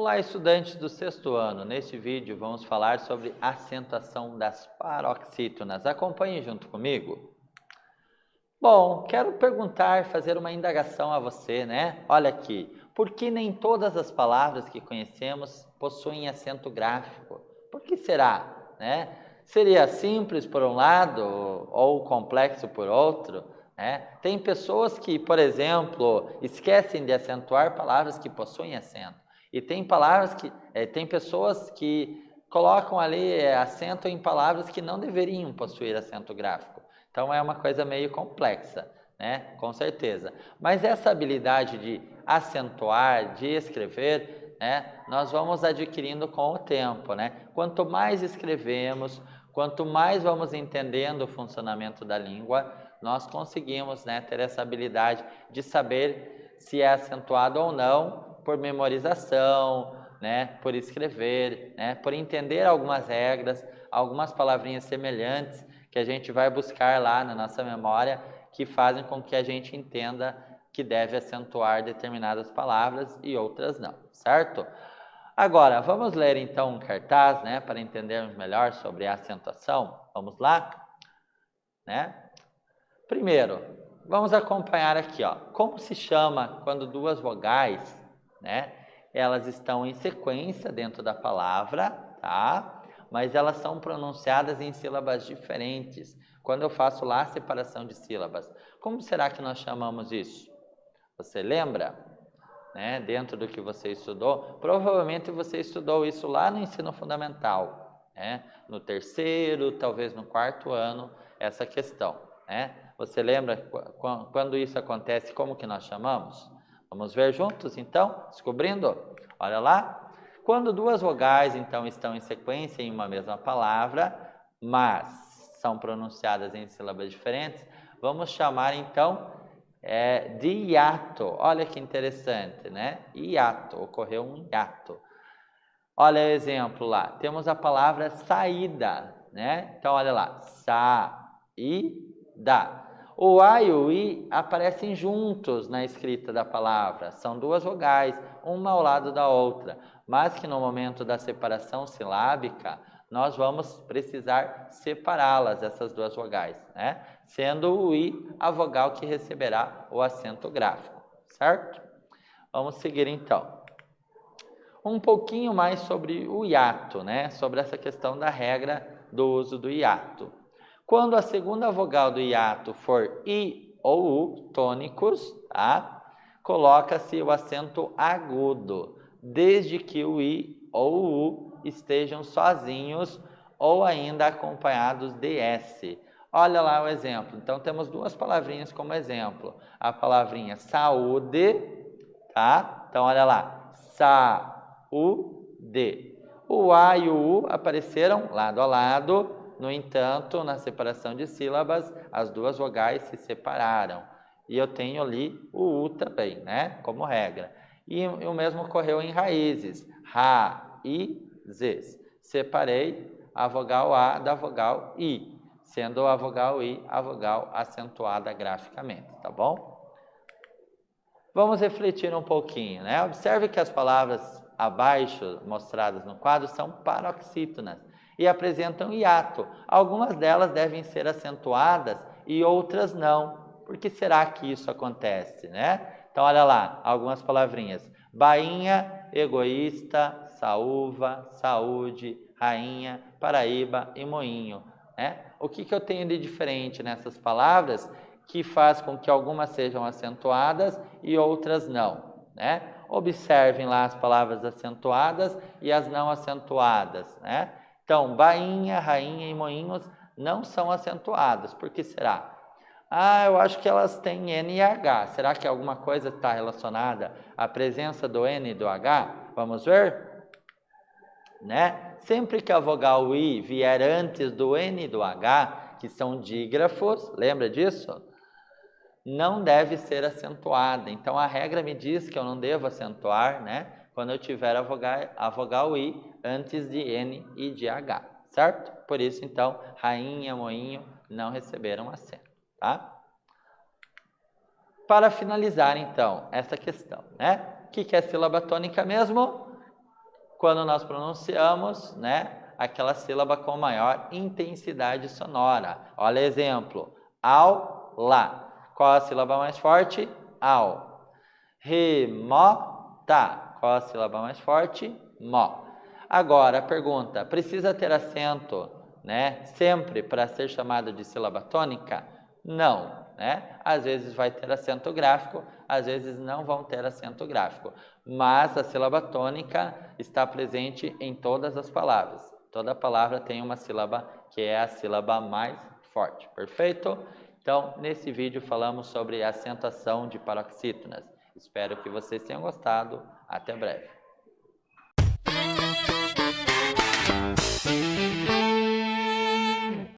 Olá, estudantes do sexto ano. Neste vídeo vamos falar sobre acentuação das paroxítonas. Acompanhe junto comigo. Bom, quero perguntar, fazer uma indagação a você, né? Olha aqui, por que nem todas as palavras que conhecemos possuem acento gráfico? Por que será, né? Seria simples por um lado ou complexo por outro, né? Tem pessoas que, por exemplo, esquecem de acentuar palavras que possuem acento. E tem pessoas que colocam ali acento em palavras que não deveriam possuir acento gráfico. Então é uma coisa meio complexa, né? Com certeza. Mas essa habilidade de acentuar, de escrever, né? Nós vamos adquirindo com o tempo, né? Quanto mais escrevemos, quanto mais vamos entendendo o funcionamento da língua, nós conseguimos, né, ter essa habilidade de saber se é acentuado ou não por memorização, né? Por escrever, né? Por entender algumas regras, algumas palavrinhas semelhantes que a gente vai buscar lá na nossa memória, que fazem com que a gente entenda que deve acentuar determinadas palavras e outras não, certo? Agora, vamos ler então um cartaz, né, para entendermos melhor sobre a acentuação. Vamos lá? Né? Primeiro, vamos acompanhar aqui, ó, como se chama quando duas vogais, né, elas estão em sequência dentro da palavra, tá? Mas elas são pronunciadas em sílabas diferentes. Quando eu faço lá a separação de sílabas, como será que nós chamamos isso? Você lembra? Né? Dentro do que você estudou, provavelmente você estudou isso lá no ensino fundamental, né? No terceiro, talvez no quarto ano, essa questão, né? Você lembra quando isso acontece, como que nós chamamos? Vamos ver juntos, então, descobrindo? Olha lá. Quando duas vogais, então, estão em sequência em uma mesma palavra, mas são pronunciadas em sílabas diferentes, vamos chamar, então, de hiato. Olha que interessante, né? Hiato, ocorreu um hiato. Olha o exemplo lá, temos a palavra saída, né? Então, olha lá, sa-i-da. O A e o I aparecem juntos na escrita da palavra, são duas vogais, uma ao lado da outra, mas que no momento da separação silábica, nós vamos precisar separá-las, essas duas vogais, né? Sendo o I a vogal que receberá o acento gráfico, certo? Vamos seguir então. Um pouquinho mais sobre o hiato, né? Sobre essa questão da regra do uso do hiato. Quando a segunda vogal do hiato for I ou U tônicos, tá? Coloca-se o acento agudo, desde que o I ou o U estejam sozinhos ou ainda acompanhados de S. Olha lá o exemplo. Então, temos duas palavrinhas como exemplo. A palavrinha saúde, tá? Então, olha lá. Sa-u-de. O A e o U apareceram lado a lado. No entanto, na separação de sílabas, as duas vogais se separaram. E eu tenho ali o U também, né? Como regra. E o mesmo ocorreu em raízes. Ra, I, Z. Separei a vogal A da vogal I, sendo a vogal I a vogal acentuada graficamente, tá bom? Vamos refletir um pouquinho, né? Observe que as palavras abaixo mostradas no quadro são paroxítonas e apresentam hiato. Algumas delas devem ser acentuadas e outras não. Por que será que isso acontece, né? Então, olha lá, algumas palavrinhas. Bainha, egoísta, saúva, saúde, rainha, Paraíba e moinho, né? O que eu tenho de diferente nessas palavras que faz com que algumas sejam acentuadas e outras não, né? Observem lá as palavras acentuadas e as não acentuadas, né? Então, bainha, rainha e moinhos não são acentuadas. Por que será? Eu acho que elas têm N e H. Será que alguma coisa está relacionada à presença do N e do H? Vamos ver? Né? Sempre que a vogal I vier antes do N e do H, que são dígrafos, lembra disso? Não deve ser acentuada. Então, a regra me diz que eu não devo acentuar, né? Quando eu tiver a vogal I antes de N e de H, certo? Por isso, então, rainha, moinho não receberam acento, tá? Para finalizar, então, essa questão, né? O que é sílaba tônica mesmo? quando nós pronunciamos, né, aquela sílaba com maior intensidade sonora. Olha exemplo, aula. Qual a sílaba mais forte? Au. Remota. Qual a sílaba mais forte? Mo. Agora, a pergunta, precisa ter acento, né, sempre para ser chamado de sílaba tônica? Não, né? Às vezes vai ter acento gráfico, às vezes não vão ter acento gráfico. Mas a sílaba tônica está presente em todas as palavras. Toda palavra tem uma sílaba que é a sílaba mais forte, perfeito? Então, nesse vídeo falamos sobre acentuação de paroxítonas. Espero que vocês tenham gostado. Até breve.